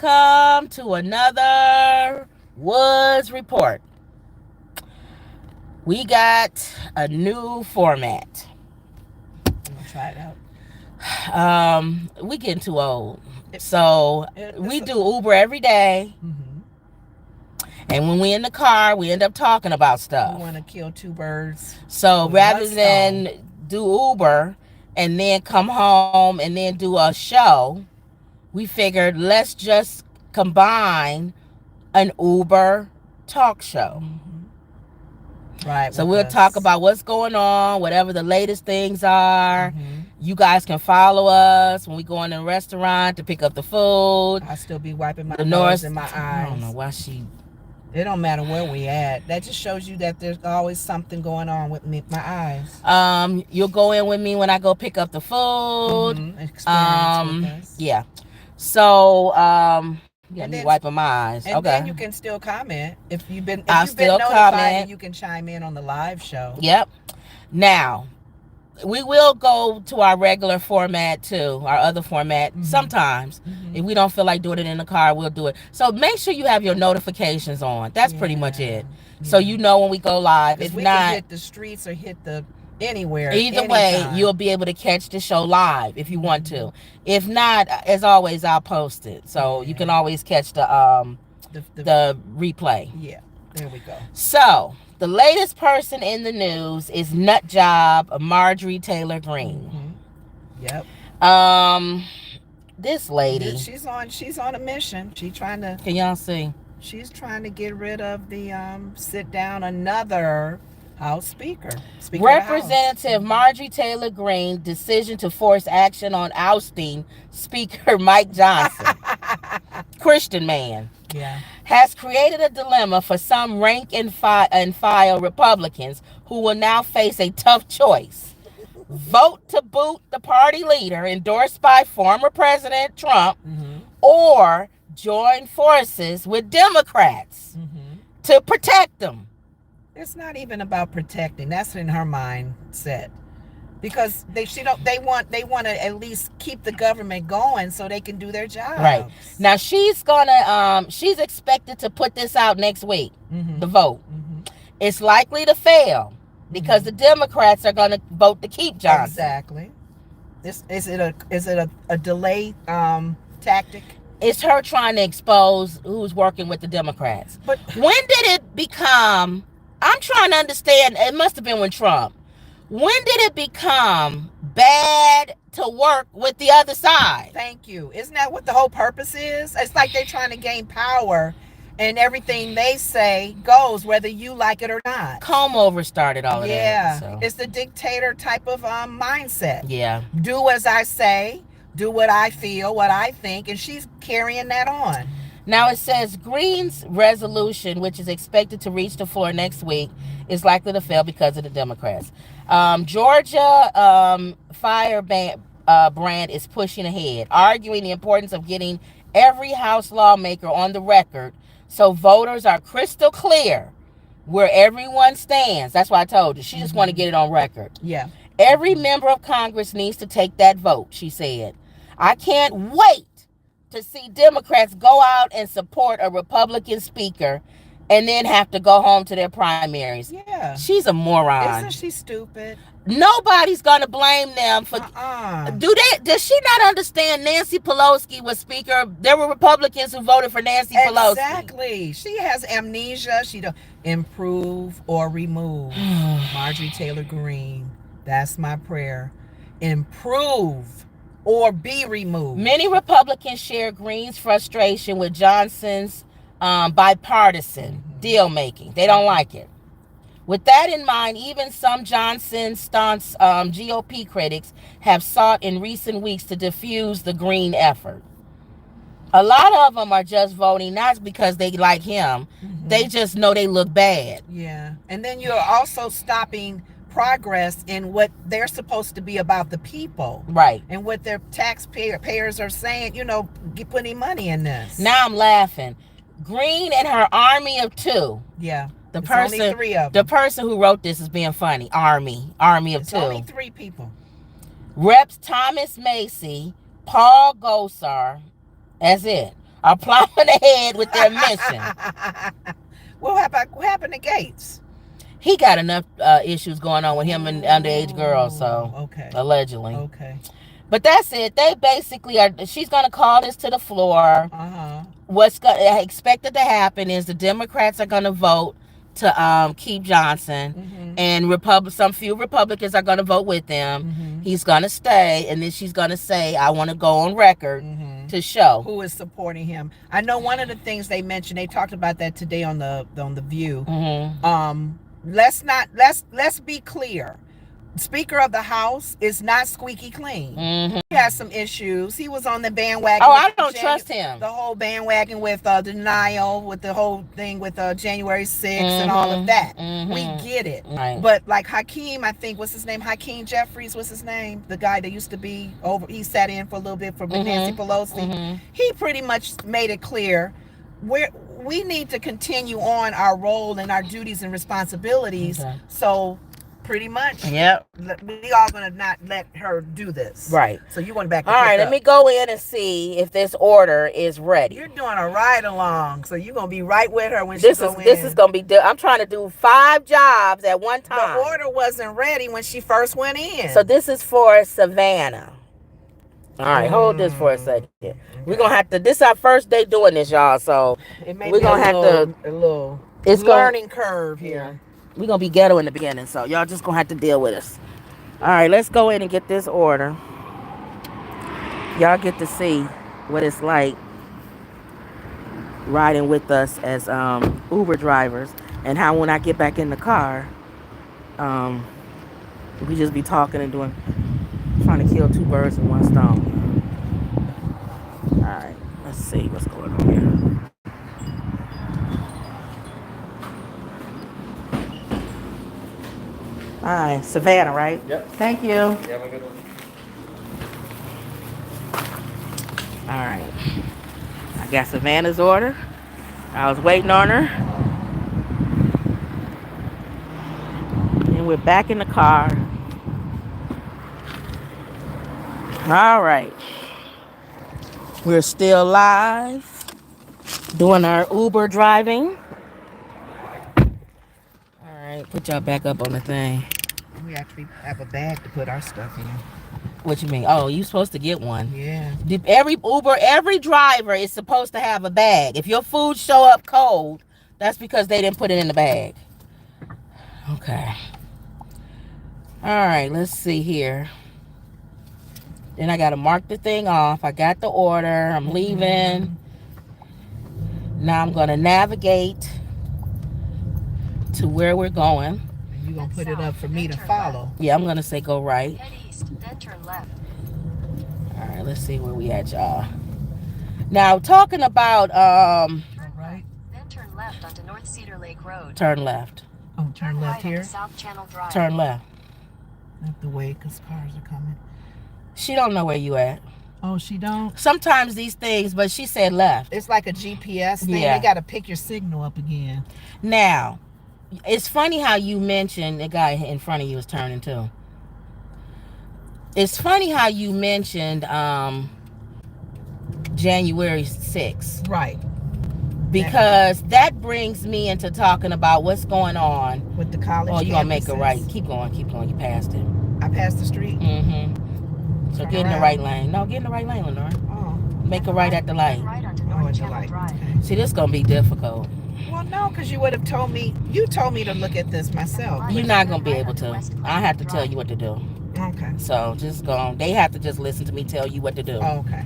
Welcome to another Woods Report. We got a new format. I'm gonna try it out. We getting too old. It, So we do Uber every day, mm-hmm. and when we in the car, we end up talking about We stuff. want to kill two birds So with one rather stone. than do Uber and then come home and then do a show, we figured let's just combine an Uber talk show. Mm-hmm. Right. So With we'll talk us. about what's going on, whatever the latest things are. Mm-hmm. You guys can follow us when we go in the restaurant to pick up the food. I still be wiping my The nose North, and my I don't know eyes. why she. It don't matter where we at. That just shows you that there's always something going on with me, my eyes. You'll go in with me when I go pick up the food. Mm-hmm. Experience with us. Yeah. So, you got And me then wiping my eyes. and then Okay. you can still comment if I'll you've been still notified, and comment. you can chime in on the live show. Yep. Now, we will go to our regular format too, our other format sometimes. Mm-hmm. If we don't feel like doing it in the car, we'll do it. So make sure you have your notifications on. That's pretty much it. So you know when we go live. Because If we can not, hit the streets or hit the anywhere. either way, anytime. you'll be able to catch the show live if you want to. If not, as always, I'll post it. So you can always catch the replay. Yeah, there we go. So the latest person in the news is nut job Marjorie Taylor Greene. Yep. This lady, She's on a mission. can y'all see? She's trying to get rid of the sit down another House Speaker. Representative Marjorie Taylor Greene decision to force action on ousting Speaker Mike Johnson, Christian man, has created a dilemma for some rank and file Republicans who will now face a tough choice. Vote to boot the party leader endorsed by former President Trump, or join forces with Democrats to protect them. It's not even about protecting. That's in her mindset. Because they want to at least keep the government going so they can do their jobs. Right. Now she's expected to put this out next week, the vote. It's likely to fail because the Democrats are going to vote to keep Johnson. Exactly. Is it a delay tactic? It's her trying to expose who's working with the Democrats. But when did it become, I'm trying to understand, it must have been when Trump. When did it become bad to work with the other side? Thank you. Isn't that what the whole purpose is? It's like they're trying to gain power, and everything they say goes, whether you like it or not. Comb over started all of that. Yeah, So. it's the dictator type of mindset. Yeah. Do as I say, do what I feel, what I think, and she's carrying that on. Now it says Greene's resolution, which is expected to reach the floor next week, is likely to fail because of the Democrats. Georgia Firebrand is pushing ahead, arguing the importance of getting every House lawmaker on the record so voters are crystal clear where everyone stands. That's why I told you. She just want to get it on record. Yeah. Every member of Congress needs to take that vote, she said. I can't wait to see Democrats go out and support a Republican speaker and then have to go home to their primaries. Yeah. She's a moron. Isn't she stupid? Nobody's going to blame them for... Does she not understand Nancy Pelosi was speaker? There were Republicans who voted for Nancy Pelosi. Exactly. She has amnesia. She don't improve or remove. Marjorie Taylor Greene. That's my prayer. Improve or be removed. Many Republicans share Greene's frustration with Johnson's bipartisan deal making. They don't like it. With that in mind, even some Johnson stance GOP critics have sought in recent weeks to diffuse the Greene effort. A lot of them are just voting not because they like him. They just know they look bad. Yeah. And then you're also stopping progress in what they're supposed to be about, the people. Right. And what their taxpayers are saying, putting money in this. Now I'm laughing. Greene and her army of two. Yeah. Only 3 of them. The person who wrote this is being funny. Army of two. Only 3 people. Reps Thomas Macy, Paul Gosar, that's it, are plowing ahead with their mission. What happened to Gates? He got enough issues going on with him and underage girls, so okay. Allegedly. Okay. But that's it. They basically are. She's gonna call this to the floor. What's expected to happen is the Democrats are gonna vote to keep Johnson, and some few Republicans are gonna vote with them. He's gonna stay, and then she's gonna say, "I want to go on record to show who is supporting him." I know one of the things they mentioned. They talked about that today on the View. Let's be clear. Speaker of the House is not squeaky clean. He has some issues. He was on the bandwagon. Oh, I don't trust him. The whole bandwagon with denial, with the whole thing with January 6th and all of that. We get it. Right. But like Hakeem, I think, what's his name? Hakeem Jeffries, what's his name? The guy that used to be over, he sat in for a little bit for Nancy Pelosi. He pretty much made it clear we need to continue on our role and our duties and responsibilities. So pretty much, yep, we are gonna not let her do this. Right. So you went back to all right, let me go in and see if this order is ready. You're doing a ride along, so you're gonna be right with her when this she go in. This is gonna be I'm trying to do 5 jobs at one time. The order wasn't ready when she first went in. So this is for Savannah. All right, hold this for a second. Okay. We're gonna have to. This is our first day doing this, y'all. So we're gonna have to. A little. It's learning curve here. We're going to be ghetto in the beginning, so y'all just going to have to deal with us. All right, let's go in and get this order. Y'all get to see what it's like riding with us as Uber drivers, and how when I get back in the car, we just be talking and trying to kill 2 birds with 1 stone. All right, let's see what's going on here. All right, Savannah, right? Yep. Thank you. Yeah, have a good one. All right. I got Savannah's order. I was waiting on her. And we're back in the car. All right. We're still live doing our Uber driving. Put y'all back up on the thing. We actually have a bag to put our stuff in. What you mean? Oh, you supposed to get one. Yeah. Every driver is supposed to have a bag. If your food show up cold, that's because they didn't put it in the bag. Okay. All right, let's see here. Then I got to mark the thing off. I got the order. I'm leaving. Now I'm going to navigate to where we're going. And you're going to put it up for me to follow. Yeah, I'm going to say go right. Head east, then turn left. All right, let's see where we at, y'all. Now, talking about... Turn right, then turn left onto North Cedar Lake Road. Turn left. Oh, turn left right here? South Channel Drive. Turn left. Not the way, because cars are coming. She don't know where you at. Oh, she don't? Sometimes these things, but she said left. It's like a GPS thing. Yeah. They got to pick your signal up again. Now... It's funny how you mentioned the guy in front of you is turning too. It's funny how you mentioned January 6th. Right. Because that brings me into talking about what's going on. With the college Oh, you're going to make campuses. a right. Keep going. You passed it. I passed the street? Mm-hmm. So Turn get in the around. right lane. No, get in the right lane, Lenore. Oh. Make a right at the light. Right onto Oh, North at the Channel light. Drive. Okay. See, this is going to be difficult. Well, no, because you would have told me. You told me to look at this myself. You're not going to be able to. I have to tell you what to do. Okay. So just go. They have to just listen to me tell you what to do. Oh, okay.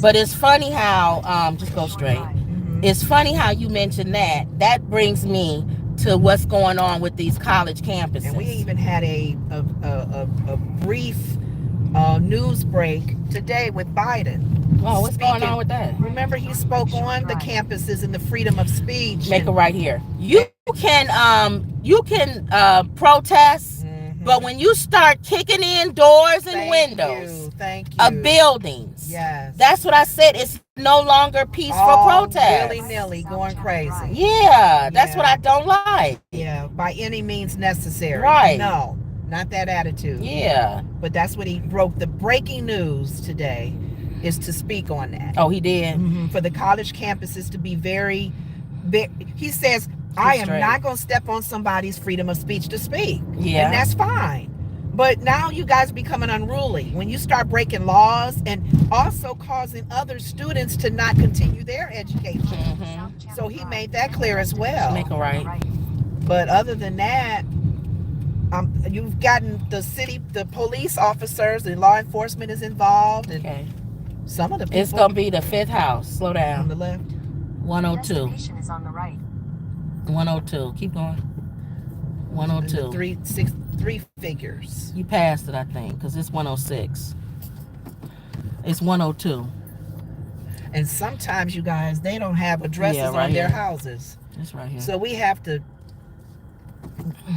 But it's funny how, just go straight. It's funny how you mentioned that. That brings me to what's going on with these college campuses. And we even had a brief news break today with Biden. Oh, what's going on with that? Remember, he spoke on the campuses and the freedom of speech. Make it right here. You can protest, but when you start kicking in doors and windows of buildings, yes, that's what I said. It's no longer peaceful protest. Willy-nilly going crazy. Yeah, that's what I don't like. Yeah, by any means necessary. Right. No, not that attitude. Yeah. But that's what he broke the breaking news today. is to speak on that. Oh, he did. For the college campuses to be very, he says, I am not going to step on somebody's freedom of speech to speak. Yeah. And that's fine. But now you guys becoming unruly when you start breaking laws and also causing other students to not continue their education. So he made that clear as well. Make it right. But other than that, you've gotten the police officers and law enforcement is involved, and some of the people. It's gonna be the 5th house. Slow down. On the left. 102. Destination is on the right. 102. Keep going. 102. Three figures. You passed it, I think, because it's 106. It's 102. And sometimes, you guys, they don't have addresses on their houses. It's right here. So we have to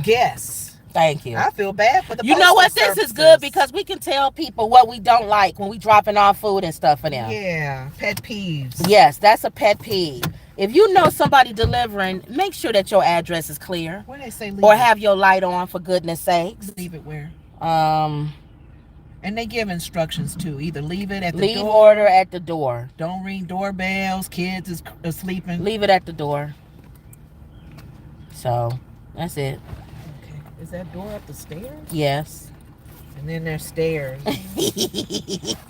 guess. Thank you. I feel bad for the You know what? postal This is services. good because we can tell people what we don't like when we dropping off food and stuff for them. Yeah, pet peeves. Yes, that's a pet peeve. If you know somebody delivering, make sure that your address is clear. When they say leave Or it, have your light on, for goodness sakes. leave it where? And they give instructions too. Either leave it at the leave door. order at the door. Don't ring doorbells. Kids are sleeping. Leave it at the door. So, that's it. Okay. Is that door up the stairs? Yes. And then there's stairs.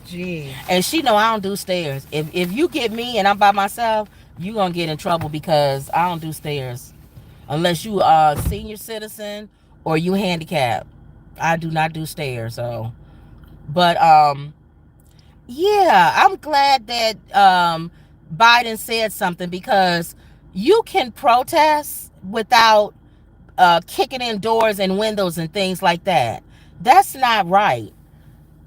Gee. And she know I don't do stairs. If you get me and I'm by myself, you gonna get in trouble because I don't do stairs. Unless you are a senior citizen or you handicapped. I do not do stairs. So, but yeah, I'm glad that Biden said something, because you can protest without kicking in doors and windows and things like that. That's not right.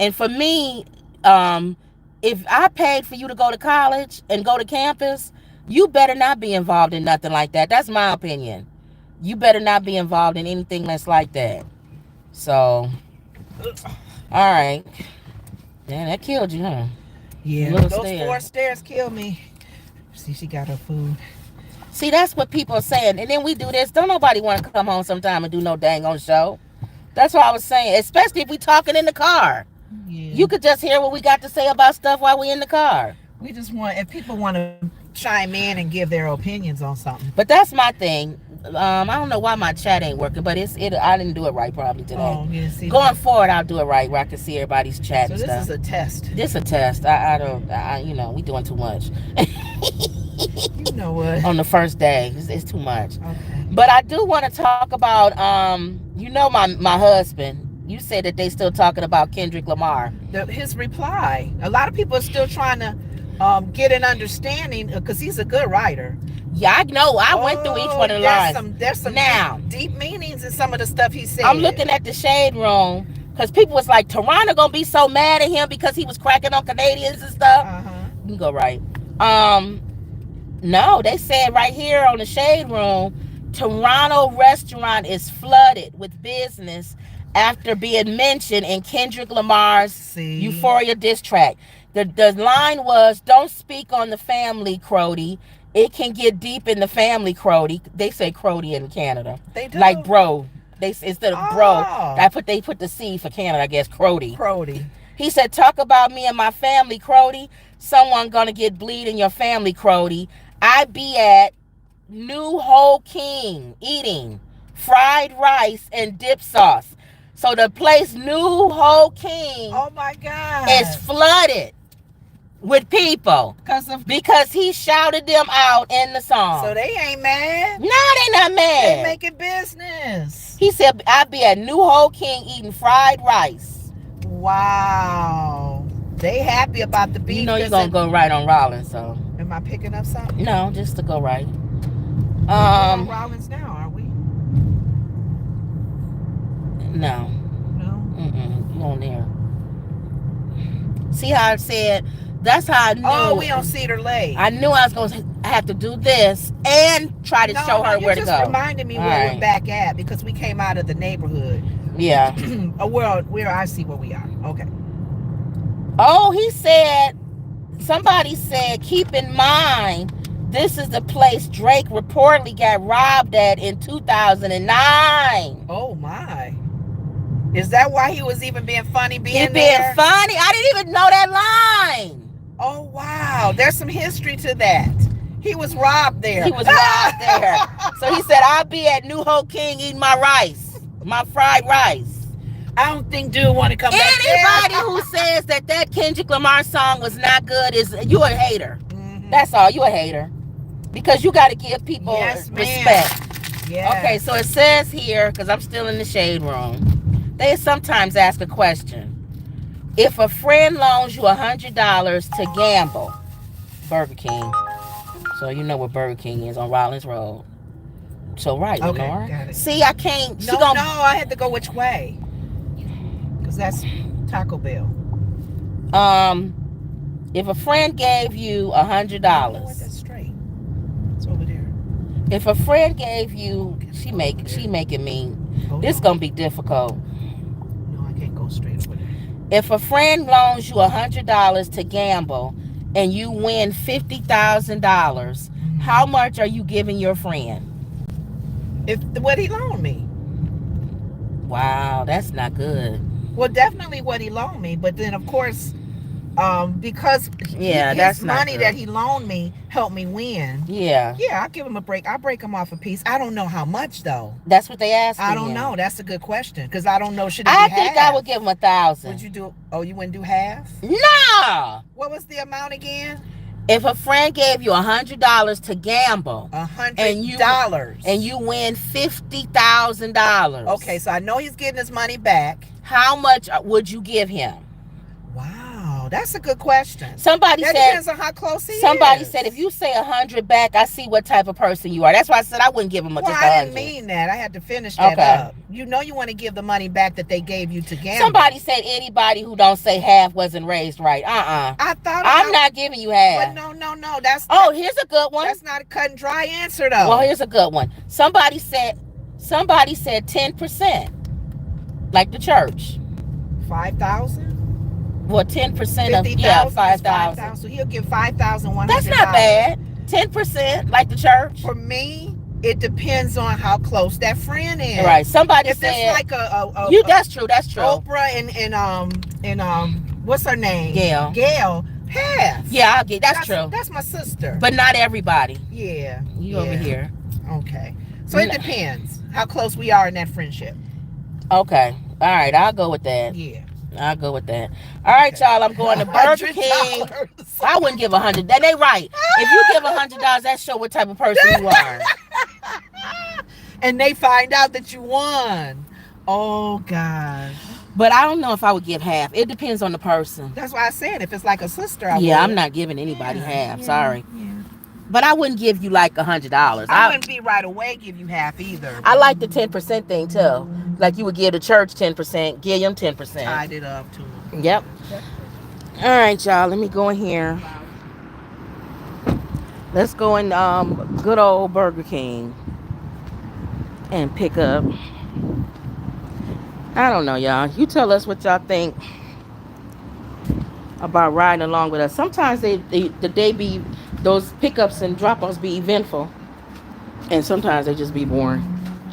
And for me, if I paid for you to go to college and go to campus, you better not be involved in nothing like that. That's my opinion. You better not be involved in anything that's like that. So, all right. Man, that killed you, huh? Yeah, Little those stairs. 4 stairs kill me. See, she got her food. See, that's what people are saying. And then we do this. Don't nobody want to come home sometime and do no dang on show. That's what I was saying. Especially if we talking in the car. Yeah. You could just hear what we got to say about stuff while we in the car. We just want, if people want to chime in and give their opinions on something. But that's my thing. I don't know why my chat ain't working, but I didn't do it right probably today. Oh, yeah, see. Going forward, I'll do it right where I can see everybody's chat So and this stuff. is a test. This a test. We doing too much. You know what? On the first day. It's too much. Okay. But I do want to talk about, my husband. You said that they still talking about Kendrick Lamar. His reply. A lot of people are still trying to get an understanding, because he's a good writer. Yeah, I know. I went through each one of the lines. There's some Now, deep meanings in some of the stuff he said. I'm looking at the shade room because people was like, Toronto gonna be so mad at him because he was cracking on Canadians and stuff. You can go right. No, they said right here on the shade room, Toronto restaurant is flooded with business after being mentioned in Kendrick Lamar's Euphoria diss track. The line was, don't speak on the family, Crody. It can get deep in the family, Crody. They say Crody in Canada. They do. Like bro. Instead of bro, they put the C for Canada, I guess, Crody. Crody. He said, talk about me and my family, Crody. Someone gonna get bleed in your family, Crody. I be at New Ho King eating fried rice and dip sauce. So the place New Ho King, oh my God, is flooded with people because he shouted them out in the song. So they ain't mad. No, they not mad. They making business. He said, I be at New Ho King eating fried rice. Wow. They happy about the beef. You know you're gonna go right on Rollins, so. Am I picking up something? No, just to go right. We're on Rollins now, are we? No. No? You on there. See how I said, that's how I knew. Oh, we on Cedar Lake. I knew I was going to have to do this and try to show her where to go. You just reminded me where we're back at, because we came out of the neighborhood. Yeah. where I see where we are. Okay. Oh, he said, somebody said, keep in mind, this is the place Drake reportedly got robbed at in 2009. Oh, my. Is that why he was even being funny being there? Being funny? I didn't even know that line. Oh, wow. There's some history to that. He was robbed there. He was robbed there. So he said, I'll be at New Hope King eating my rice, my fried rice. I don't think dude want to come back there. Anybody who says that Kendrick Lamar song was not good you a hater. Mm-hmm. That's all. You a hater. Because you got to give people respect. Yeah. Okay, so it says here, because I'm still in the shade room, they sometimes ask a question. If a friend loans you $100 to gamble, Burger King. So you know what Burger King is on Rollins Road. So right, okay, Lenore. got it. See, I can't. No, I had to go which way? Because that's Taco Bell. If a friend gave you $100. That's straight. It's over there. If a friend gave you, she making me. This gonna be difficult. No, I can't go straight over there. If a friend loans you $100 to gamble and you win $50,000, how much are you giving your friend? If what he loaned me. Wow, that's not good. Well, definitely what he loaned me, but then of course, because that's money that he loaned me helped me win. Yeah, I'll give him a break. I'll break him off a piece. I don't know how much though. That's what they asked. I don't know. That's a good question because I don't know. Should it be I think half? I would give him 1,000. Would you do? Oh, you wouldn't do half? No. What was the amount again? If a friend gave you $100 to gamble, $100, and you win $50,000. Okay, so I know he's getting his money back. How much would you give him? Wow, that's a good question. Somebody that said depends on how close he is. Somebody said if you say 100 back, I see what type of person you are. That's why I said I wouldn't give him just 100. I didn't mean that. I had to finish that up. You know you want to give the money back that they gave you to gamble. Somebody said anybody who don't say half wasn't raised right. I thought I'm not giving you half. But no. That's here's a good one. That's not a cut and dry answer though. Well, here's a good one. Somebody said 10%, like the church. 5,000. Well, 10% of 5,000. So he'll give 5,100. That's not bad. 10% like the church. For me, it depends on how close that friend is. Right. Somebody if said it's like that's true. Oprah and what's her name? Gail. Half. Yeah, I'll get. That's true. That's my sister. But not everybody. Yeah. You over here. Okay. So it depends how close we are in that friendship. Okay. All right. I'll go with that. Yeah. I'll go with that. All right, y'all. I'm going to Burger King. I wouldn't give 100. That ain't right. If you give $100, that show what type of person you are. And they find out that you won. Oh gosh. But I don't know if I would give half. It depends on the person. That's why I said if it's like a sister, I would. I'm not giving anybody half. Sorry. Yeah. But I wouldn't give you like $100. I wouldn't be right away give you half either. I like the 10% thing too. Like you would give the church 10%, give them 10%. Tied it up too. Yep. All right, y'all. Let me go in here. Let's go in good old Burger King and pick up. I don't know, y'all. You tell us what y'all think about riding along with us. Sometimes those pickups and drop-offs be eventful, and sometimes they just be boring.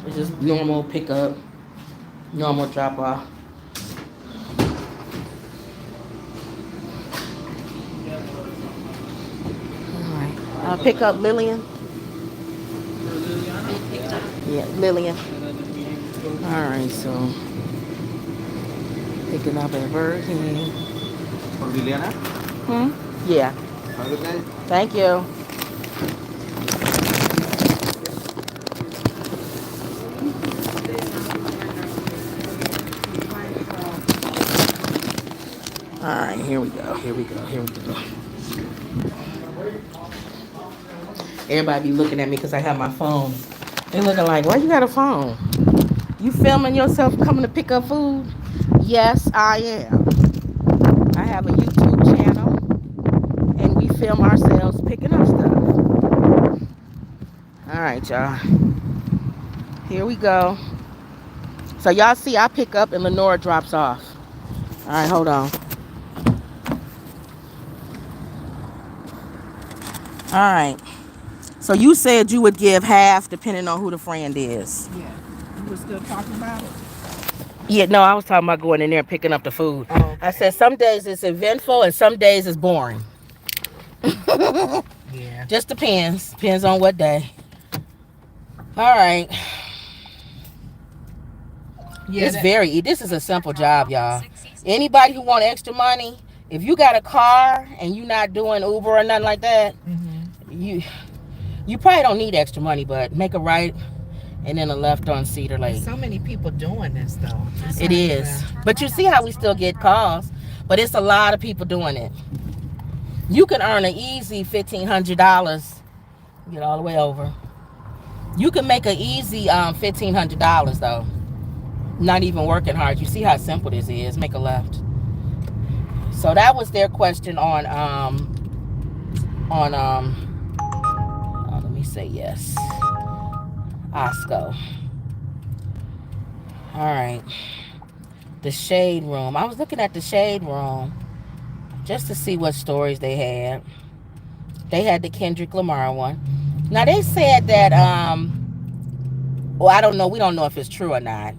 It's just normal pickup, normal drop-off. All right, I'll pick up Lillian. Yeah, Lillian. All right, so picking up at Burger King. For Liliana? Yeah. Have a good day. Thank you. All right, here we go. Everybody be looking at me because I have my phone. They looking like, why you got a phone? You filming yourself coming to pick up food? Yes, I am. I have a YouTube channel, and we film ourselves picking up stuff. All right, y'all. Here we go. So y'all see I pick up and Lenora drops off. All right, hold on. All right. So you said you would give half depending on who the friend is. Yeah. You were still talking about it? Yeah, no, I was talking about going in there and picking up the food. Oh, okay. I said some days it's eventful and some days it's boring. Yeah. Just depends. Depends on what day. All right. Yeah. This is a simple job, y'all. Anybody who want extra money, if you got a car and you not doing Uber or nothing like that, you probably don't need extra money, but make a right and then a left on Cedar Lake. There's so many people doing this though. It is. But you see how we still get calls, but it's a lot of people doing it. You can earn an easy $1,500. Get all the way over. You can make an easy $1,500 though. Not even working hard. You see how simple this is. Make a left. So that was their question on let me say yes. Osco. All right. The Shade Room. I was looking at the Shade Room just to see what stories they had. They had the Kendrick Lamar one. Now they said that well, I don't know. We don't know if it's true or not.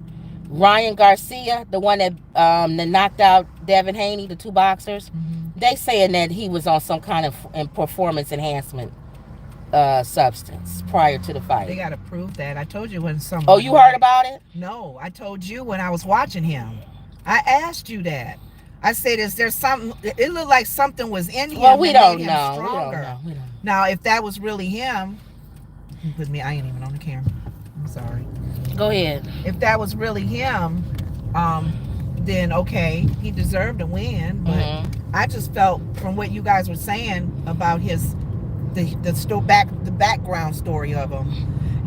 Ryan Garcia, the one that knocked out Devin Haney, the two boxers, they saying that he was on some kind of performance enhancement substance prior to the fight. They got to prove that. I told you when someone. Oh, you heard about it? No, I told you when I was watching him. I asked you that. I said, is there something? It looked like something was in him. Well, we don't made him know. Stronger. We don't know. Now, if that was really him, with me, I ain't even on the camera. I'm sorry. Go ahead. If that was really him, then okay, he deserved to win. But I just felt from what you guys were saying about the background story of him,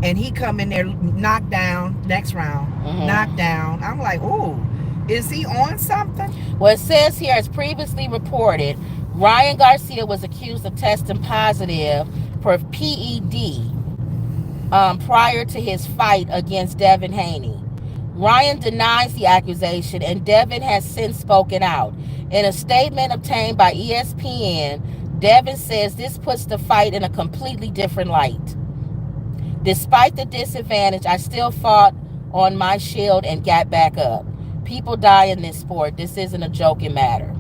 and he come in there knocked down next round, knocked down. I'm like, ooh, is he on something? Well, it says here, as previously reported, Ryan Garcia was accused of testing positive for PED prior to his fight against Devin Haney. Ryan denies the accusation, and Devin has since spoken out. In a statement obtained by ESPN, Devin says this puts the fight in a completely different light. Despite the disadvantage, I still fought on my shield and got back up. People die in this sport. This isn't a joking matter.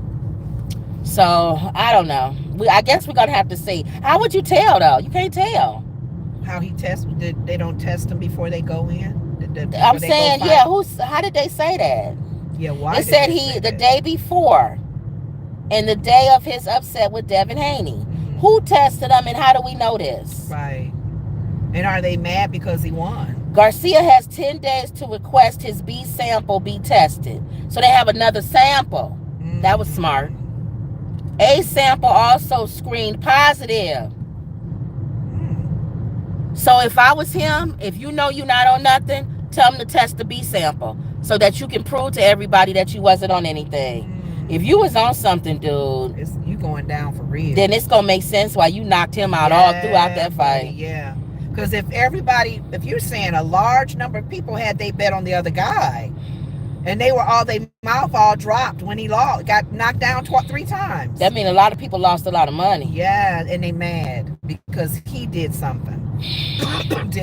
So, I don't know. I guess we're going to have to see. How would you tell, though? You can't tell. How he tests? They don't test them before they go in? I'm saying, yeah, how did they say that? Yeah, why? It said the day before and the day of his upset with Devin Haney. Who tested him, and how do we know this? Right. And are they mad because he won? Garcia has 10 days to request his B sample be tested. So they have another sample. That was smart. A sample also screened positive. So if I was him, if you know you're not on nothing, tell him to test the B sample so that you can prove to everybody that you wasn't on anything. If you was on something, dude, you going down for real. Then it's going to make sense why you knocked him out all throughout that fight. Yeah. Because if you're saying a large number of people had they bet on the other guy, and they mouth all dropped when he got knocked down 3 times. That means a lot of people lost a lot of money. Yeah, and they mad because he did something.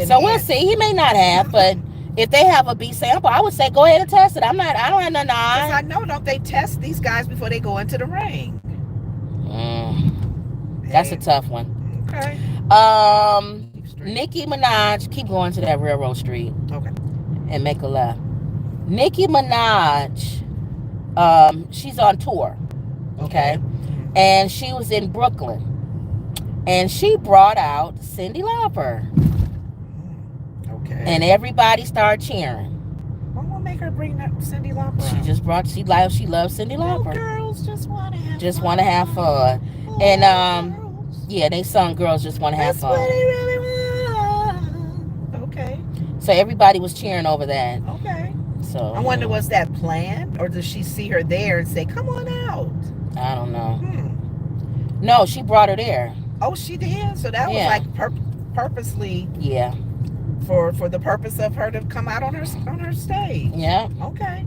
So we'll see. He may not have, but if they have a B sample, I would say go ahead and test it. I don't have nothing on. I know, don't they test these guys before they go into the ring? That's a tough one. Okay. Nicki Minaj, keep going to that railroad street. Okay. And make a left. Nicki Minaj, she's on tour. Okay. And she was in Brooklyn. And she brought out Cyndi Lauper. Okay. And everybody started cheering. What will make her bring that Cyndi Lauper out? She loves Cyndi Lauper. Girls just want to have fun. And yeah, they sung Girls Just Want to Have Fun. That's what they really want. Okay. So everybody was cheering over that. Okay. So I wonder, was that planned, or does she see her there and say, "Come on out"? I don't know. No, she brought her there. Oh, she did. So that was like purposely. Yeah. For the purpose of her to come out on her stage. Yeah. Okay.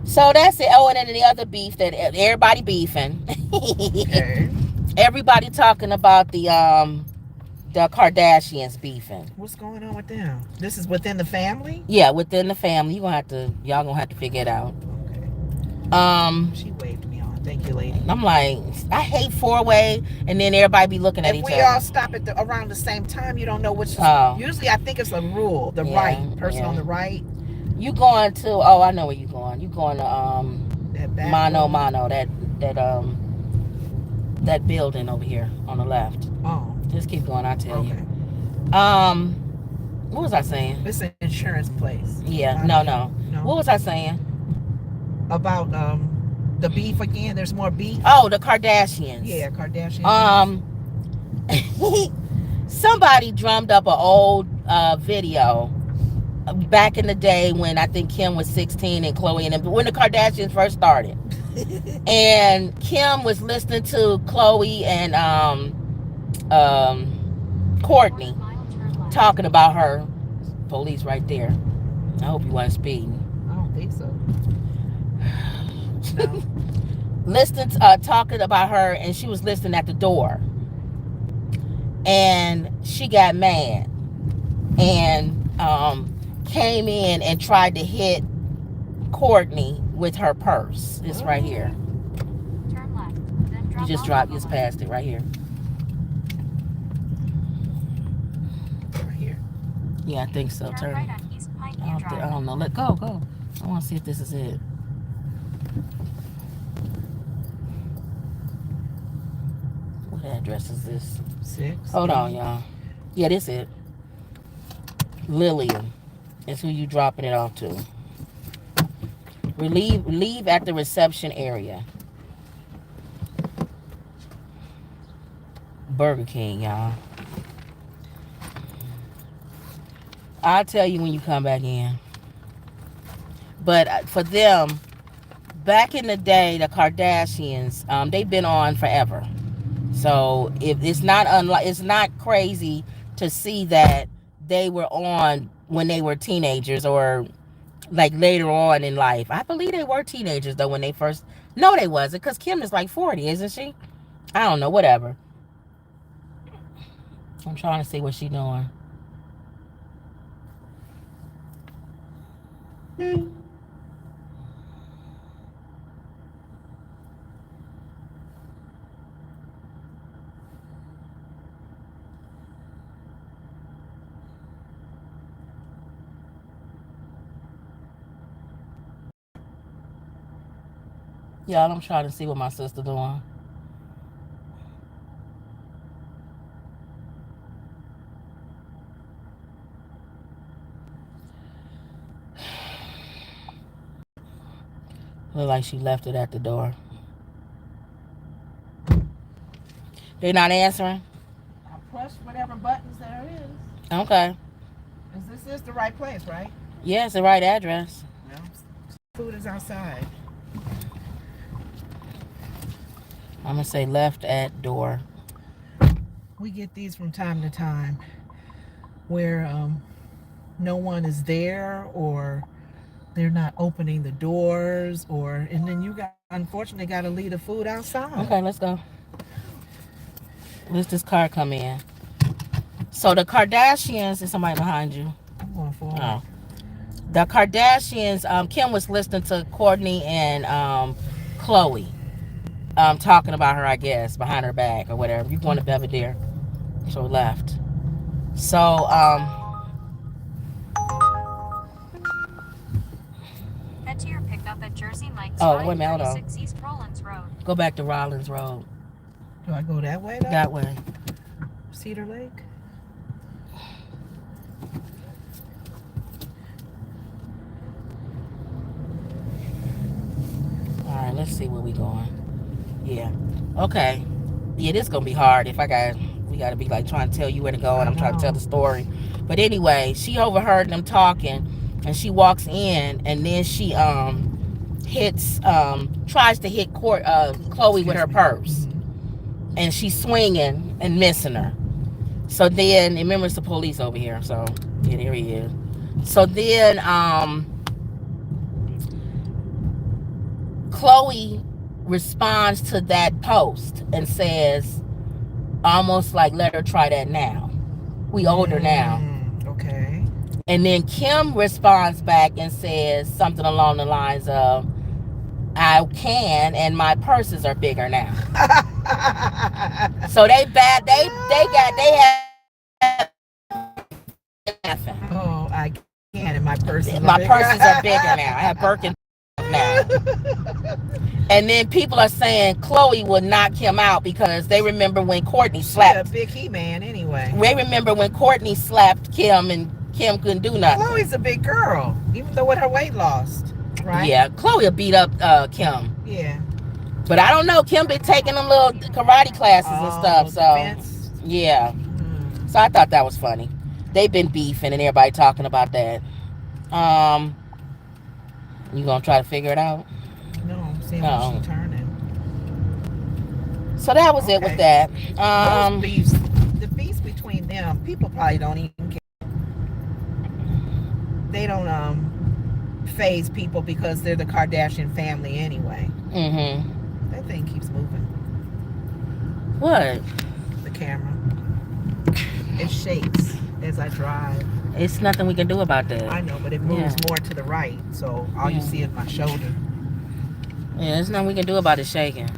So that's it. Oh, and then the other beef that everybody beefing. Okay. Everybody talking about the Kardashians beefing. What's going on with them? This is within the family? Yeah, within the family. Y'all gonna have to figure it out. Okay. She waved me on. Thank you, lady. I'm like, I hate four-way, and then everybody be looking at If each we other. all stop at around the same time, you don't know which is. Usually, I think it's a rule. The person on the right. You going to? Oh, I know where you going. You going to That Mano, that building over here on the left. Oh, just keep going. I'll tell okay. you. What was I saying? It's an insurance place. Yeah, no. What was I saying? About the beef again. There's more beef. Oh, the Kardashians. Yeah, Kardashians. Somebody drummed up an old video back in the day when I think Kim was 16 and Khloe and when the Kardashians first started. And Kim was listening to Khloe and Courtney talking about her. Police right there. I hope you weren't speeding. I don't think so. No. Listening, talking about her, and she was listening at the door, and she got mad and came in and tried to hit Courtney with her purse. It's right here. Turn left, then You just passed it right here. Right here. Yeah, I think so. Turn right on East Pineview Drive. I don't know. Let go. I want to see if this is it. What address is this? 6. Hold on, y'all. Yeah, this is it. Lillian is who you dropping it off to. Leave at the reception area. Burger King, y'all. I'll tell you when you come back in. But for them, back in the day, the Kardashians, they've been on forever. So if it's not crazy to see that they were on when they were teenagers or like later on in life. I believe they were teenagers though when they first. No, they wasn't, because Kim is like 40, isn't she? I don't know. Whatever. I'm trying to see what she's doing. Y'all, I'm trying to see what my sister doing. Look like she left it at the door. They not answering? I push whatever buttons there is. Okay. This is the right place, right? Yeah, it's the right address. No. Food is outside. I'm going to say left at door. We get these from time to time where no one is there or they're not opening the doors and then you unfortunately got to leave the food outside. Okay, let's go. Where's this car come in? So the Kardashians, is somebody behind you? I'm going forward. Oh. The Kardashians, Kim was listening to Courtney and Khloe talking about her, I guess, behind her back or whatever. You going to Belvedere. So left. So, Head to your pickup at Jersey Mike's. Oh, wait a minute, hold on. 36 East Rollins Road. Go back to Rollins Road. Do I go that way though? That way. Cedar Lake? Alright, let's see where we going. Yeah. Okay. Yeah, this is gonna be hard if we gotta be like trying to tell you where to go and I'm trying to tell the story. But anyway, she overheard them talking and she walks in and then she tries to hit Khloe with her purse. And she's swinging and missing her. So then, remember it's the police over here. So, yeah, there he is. So then, Khloe responds to that post and says, almost like, let her try that now. We older now. Okay. And then Kim responds back and says something along the lines of, I can, and my purses are bigger now. So they have Oh, I can, and my purses are my bigger. purses are bigger now. I have Birkin now. And then people are saying Chloe will knock him out because they remember when Courtney slapped. She's a big he-man anyway. They remember when Courtney slapped Kim and Kim couldn't do nothing. Chloe's a big girl, even though with her weight lost, right? Yeah, Chloe will beat up Kim. Yeah. But I don't know. Kim been taking them little karate classes and stuff. So defense. yeah. So I thought that was funny. They've been beefing and everybody talking about that. You gonna try to figure it out? No, I'm seeing how she's turning. So that was it with that. Those beefs, the beefs between them, people probably don't even care. They don't phase people because they're the Kardashian family anyway. Mm-hmm. That thing keeps moving. What? The camera. It shakes as I drive. It's nothing we can do about that. I know, but it moves more to the right, so all you see is my shoulder. Yeah, there's nothing we can do about it shaking.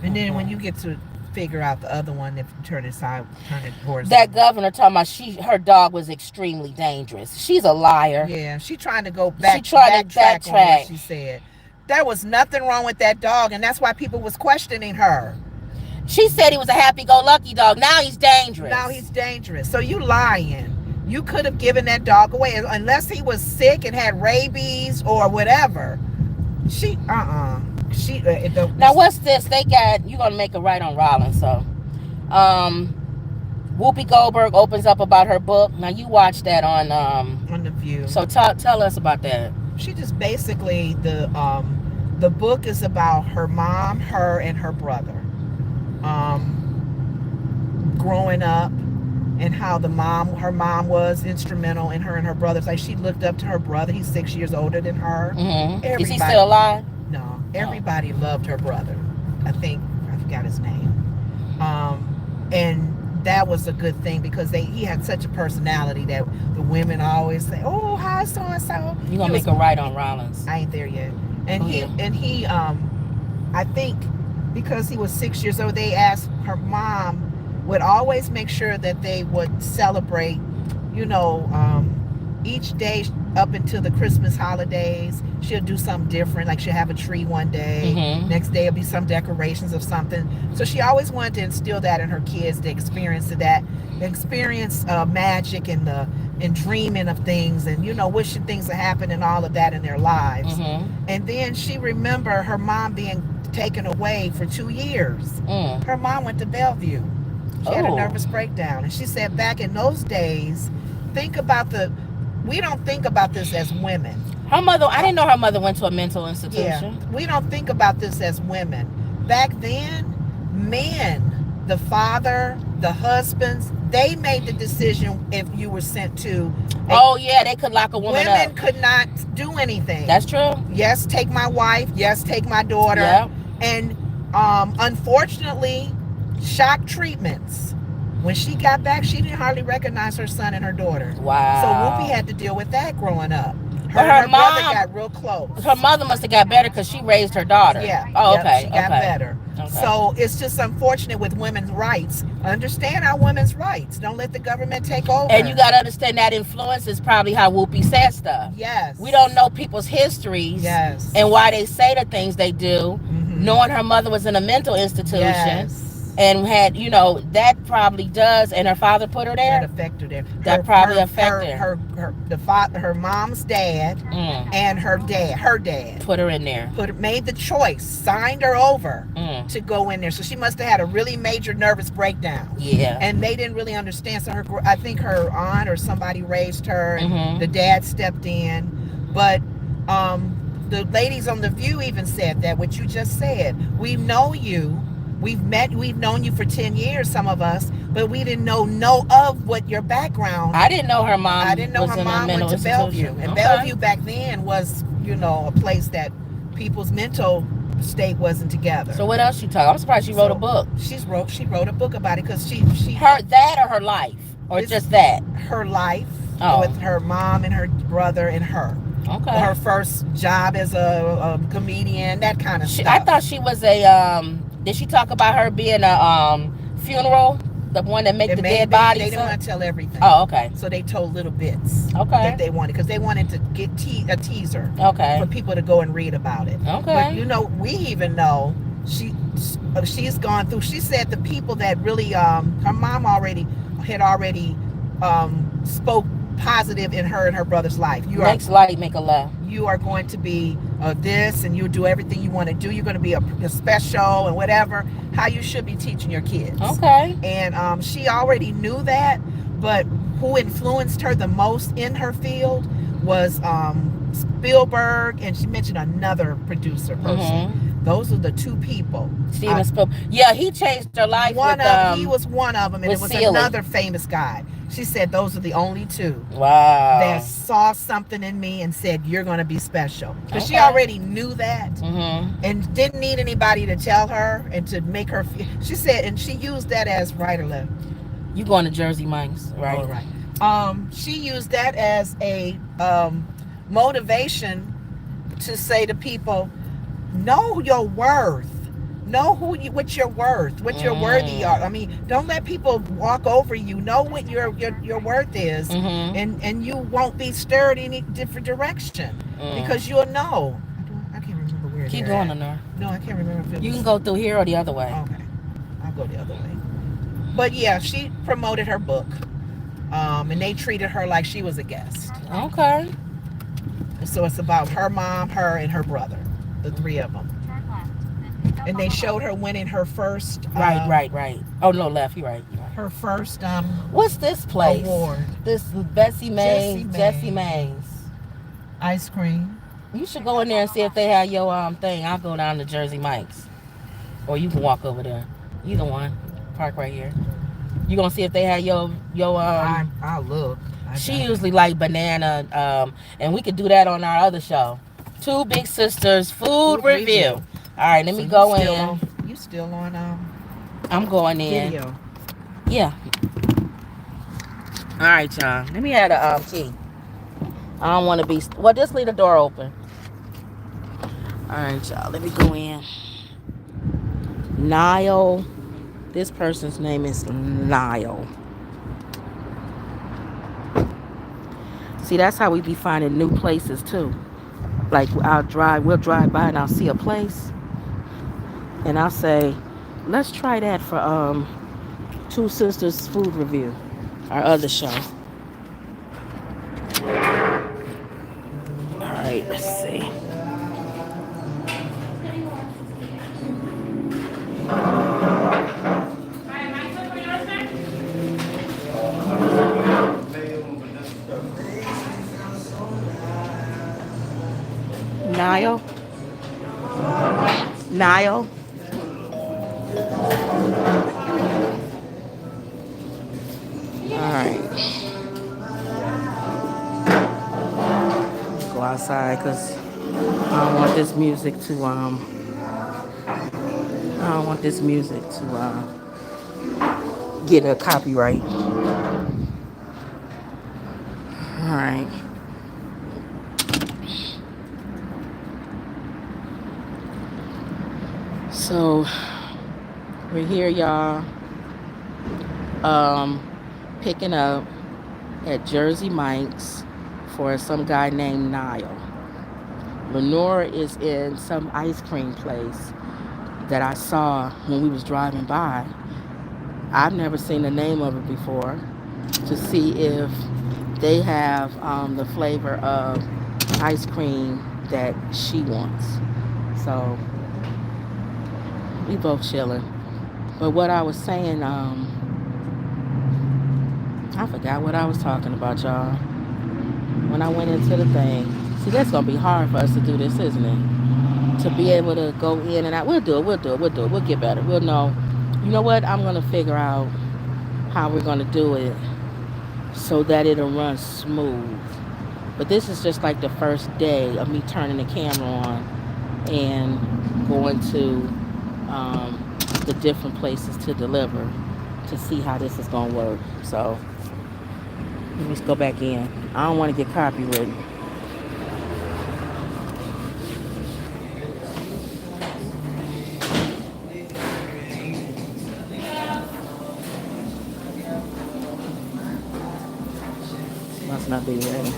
And then when you get to figure out the other one, if you turn it horizontal. That governor talking about her dog was extremely dangerous. She's a liar. Yeah, she trying to go back. She tried to backtrack. On what she said. There was nothing wrong with that dog, and that's why people was questioning her. She said he was a happy-go-lucky dog. Now he's dangerous. Now he's dangerous. So you lying. You could have given that dog away unless he was sick and had rabies or whatever. Now what's this? They got, you gonna make a right on Rollins. So Whoopi Goldberg opens up about her book. Now you watch that on The View. So tell us about that. She just basically the book is about her mom, her and her brother growing up, and how her mom was instrumental in her and her brothers. Like, she looked up to her brother. He's 6 years older than her. Mm-hmm. Is he still alive? No. Everybody loved her brother. I forgot his name. And that was a good thing because he had such a personality that the women always say, "Oh, hi, so and so." You gonna make a right on Rollins? I ain't there yet. And he I think because he was 6 years old, they asked her mom would always make sure that they would celebrate, each day up until the Christmas holidays. She'll do something different, like she'll have a tree one day. Mm-hmm. Next day it'll be some decorations of something. So she always wanted to instill that in her kids, the experience magic and dreaming of things, and wishing things to happen and all of that in their lives. Mm-hmm. And then she remembered her mom being taken away for 2 years. Her mom went to Bellevue. She had a nervous breakdown, and she said back in those days, we don't think about this as women. Her mother, I didn't know her mother went to a mental institution. Yeah, we don't think about this as women. Back then, men, the father, the husbands, they made the decision if you were sent to. They could lock a woman up. Women could not do anything. That's true. Yes, take my wife. Yes, take my daughter. Yep. And unfortunately, shock treatments. When she got back, she didn't hardly recognize her son and her daughter. Wow. So Whoopi had to deal with that growing up. Her mom, brother got real close. Her mother must have got better because she raised her daughter. Yeah. Oh, okay. She got better. Okay. So it's just unfortunate with women's rights. Understand our women's rights. Don't let the government take over. And you got to understand that influence is probably how Whoopi said stuff. Yes. We don't know people's histories. Yes. And why they say the things they do. Mm-hmm. Knowing her mother was in a mental institution. Yes. And had, that probably does. And her father put her there. That affected her there. That probably affected her. Her mom's dad and her dad put her in there. Made the choice, signed her over to go in there. So she must have had a really major nervous breakdown. Yeah. And they didn't really understand. So I think her aunt or somebody raised her, and the dad stepped in. But the ladies on The View even said that, what you just said. We know you. We've known you for 10 years, some of us, but we didn't know of what your background. I didn't know her mom. I didn't know her mom went to Bellevue. And Bellevue back then was, a place that people's mental state wasn't together. So what else she talking? I'm surprised she wrote a book. She wrote a book about it because she her that or her life or just that? Her life with her mom and her brother and her. Okay. her first job as a comedian, that kind of stuff. I thought she was a did she talk about her being a funeral, the one that make It the may dead be. bodies? They didn't want to tell everything. Oh, okay. So they told little bits Okay. that they wanted, because they wanted to get a teaser Okay. for people to go and read about it. Okay. But you know, we even know she's gone through. She said the people that really her mom had already spoke positive in her and her brother's life. Next light make a left. You are going to be this, and you'll do everything you want to do. You're going to be a special and whatever. How you should be teaching your kids. Okay. And she already knew that, but who influenced her the most in her field was Spielberg, and she mentioned another producer person. Mm-hmm. Those are the two people. Steven Spielberg. Yeah, he changed her life. He was one of them, and it was another famous guy. She said those are the only two. Wow. That saw something in me and said, you're going to be special. Because she already knew that, and didn't need anybody to tell her and to make her feel. She said, and she used that as right or left. You going to Jersey Mike's, right? All right. She used that as a motivation to say to people, know your worth. Know what you're worth, what you're worthy of. I mean, don't let people walk over you. Know what your worth is, and you won't be stirred in any different direction, because you'll know. I can't remember where. Keep going, Lenore. No, I can't remember. You can go through here or the other way. Okay, I'll go the other way. But yeah, she promoted her book, and they treated her like she was a guest. Okay. So it's about her mom, her, and her brother, the three of them. And they showed her winning her first right. Oh no, left. You're right. Her first what's this place? Award. This Jessie Mae's ice cream. You should go in there and see if they have your thing. I'll go down to Jersey Mike's, or you can walk over there. Either one. Park right here. You gonna see if they have your I'll look. She usually like banana, and we could do that on our other show. Two Big Sisters food review. All right, let me go in. You still on I'm going in. Video. Yeah. All right, y'all. Let me add a key. I don't want to be. Well, just leave the door open. All right, y'all. Let me go in. Niall. This person's name is Niall. See, that's how we be finding new places too. Like we'll drive by and I'll see a place, and I'll say, let's try that for Two Sisters food review, our other show. All right, let's see. Niall. Alright. Go outside because I don't want this music to get a copyright. Alright. So we're here, y'all, picking up at Jersey Mike's for some guy named Niall. Lenore is in some ice cream place that I saw when we was driving by. I've never seen the name of it before, to see if they have the flavor of ice cream that she wants. So we both chilling. But what I was saying, I forgot what I was talking about, y'all. When I went into the thing. See, that's going to be hard for us to do this, isn't it? To be able to go in and out. We'll do it. We'll get better. We'll know. You know what? I'm going to figure out how we're going to do it so that it'll run smooth. But this is just like the first day of me turning the camera on and going to the different places to deliver to see how this is going to work. So let me just go back in. I don't want to get copywritten. Must not be ready.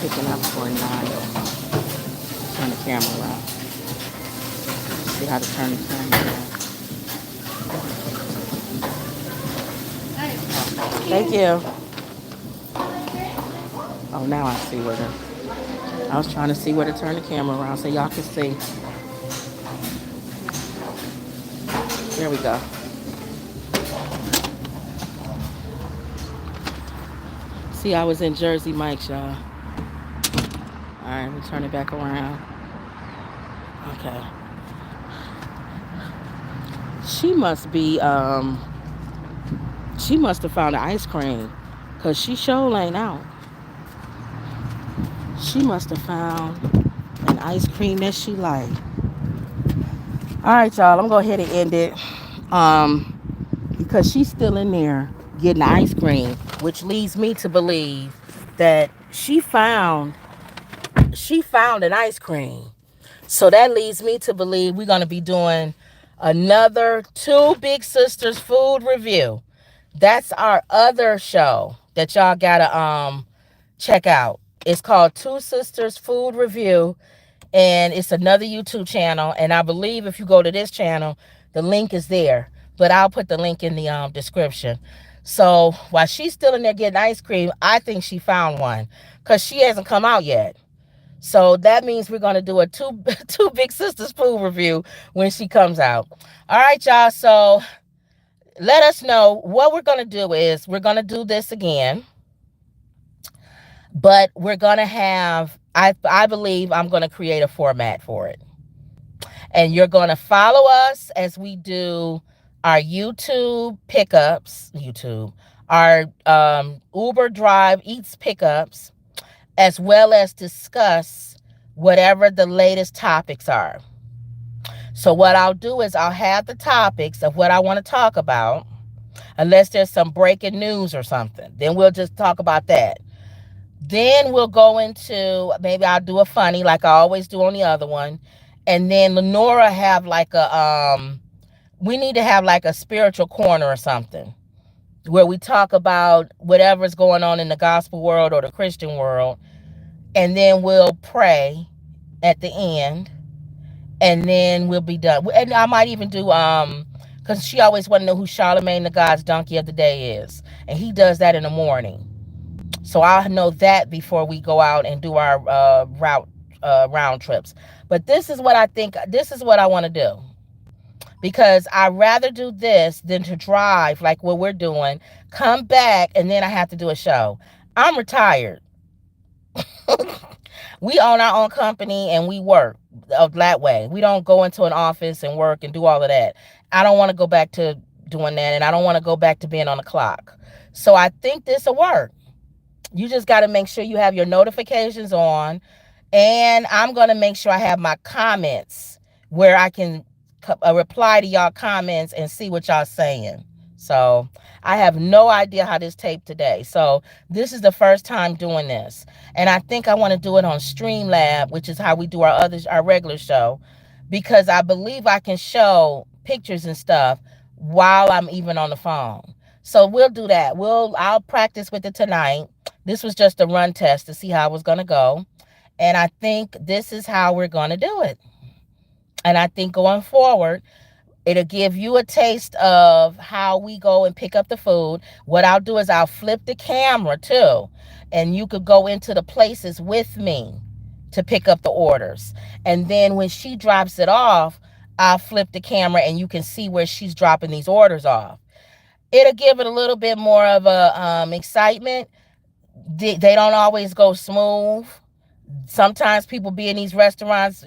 Picking up for Nile. Turn the camera around. See how to turn the camera around. Thank you. Oh, now I see where to. I was trying to see where to turn the camera around so y'all can see. There we go. See, I was in Jersey Mike's, y'all. All right, we'll turn it back around. Okay. She must have found the ice cream because she sure ain't out. She must have found an ice cream that she liked. All right, y'all, I'm going to go ahead and end it because she's still in there getting the ice cream, which leads me to believe that she found an ice cream. So that leads me to believe we're going to be doing another Two Big Sisters food review. That's our other show that y'all got to check out. It's called Two Sisters Food Review, and it's another YouTube channel. And I believe if you go to this channel, the link is there. But I'll put the link in the description. So while she's still in there getting ice cream, I think she found one because she hasn't come out yet. So that means we're going to do a two Big Sisters food review when she comes out. All right, y'all. So let us know what we're going to do is we're going to do this again. But we're going to have, I believe I'm going to create a format for it. And you're going to follow us as we do our YouTube pickups, our Uber Drive Eats pickups, as well as discuss whatever the latest topics are. So what I'll do is I'll have the topics of what I want to talk about, unless there's some breaking news or something. Then we'll just talk about that. Then we'll go into, maybe I'll do a funny like I always do on the other one. And then Lenora have like we need to have like a spiritual corner or something where we talk about whatever's going on in the gospel world or the Christian world. And then we'll pray at the end. And then we'll be done. And I might even do, because she always want to know who Charlemagne the God's donkey of the day is. And he does that in the morning. So I'll know that before we go out and do our round trips. But this is what I think, this is what I want to do. Because I'd rather do this than to drive like what we're doing, come back, and then I have to do a show. I'm retired. We own our own company and we work that way. We don't go into an office and work and do all of that. I don't want to go back to doing that, and I don't want to go back to being on the clock. So I think this will work. You just got to make sure you have your notifications on, and I'm going to make sure I have my comments where I can reply to y'all comments and see what y'all saying. So I have no idea how this taped today. So this is the first time doing this. And I think I want to do it on Streamlab, which is how we do our regular show, because I believe I can show pictures and stuff while I'm even on the phone. So we'll do that. I'll practice with it tonight. This was just a run test to see how it was going to go. And I think this is how we're going to do it. And I think going forward, it'll give you a taste of how we go and pick up the food. What I'll do is I'll flip the camera too. And you could go into the places with me to pick up the orders. And then when she drops it off, I'll flip the camera and you can see where she's dropping these orders off. It'll give it a little bit more of a excitement. They don't always go smooth. Sometimes people be in these restaurants,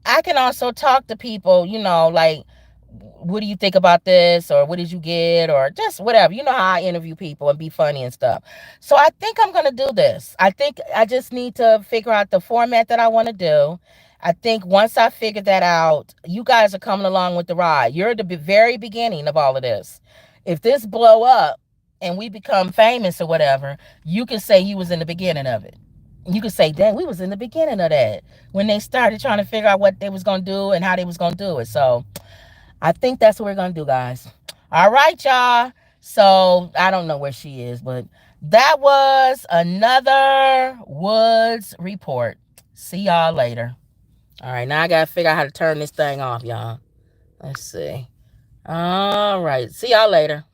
I can also talk to people, like, what do you think about this? Or what did you get? Or just whatever. You know how I interview people and be funny and stuff. So I think I'm going to do this. I think I just need to figure out the format that I want to do. I think once I figure that out, you guys are coming along with the ride. You're at the very beginning of all of this. If this blow up, and we become famous or whatever, you can say he was in the beginning of it. You could say, dang, we was in the beginning of that when they started trying to figure out what they was going to do and how they was going to do it. So I think that's what we're going to do, guys. All right, y'all. So I don't know where she is, but that was another Woods report. See y'all later. All right, now I got to figure out how to turn this thing off, y'all. Let's see. All right. See y'all later.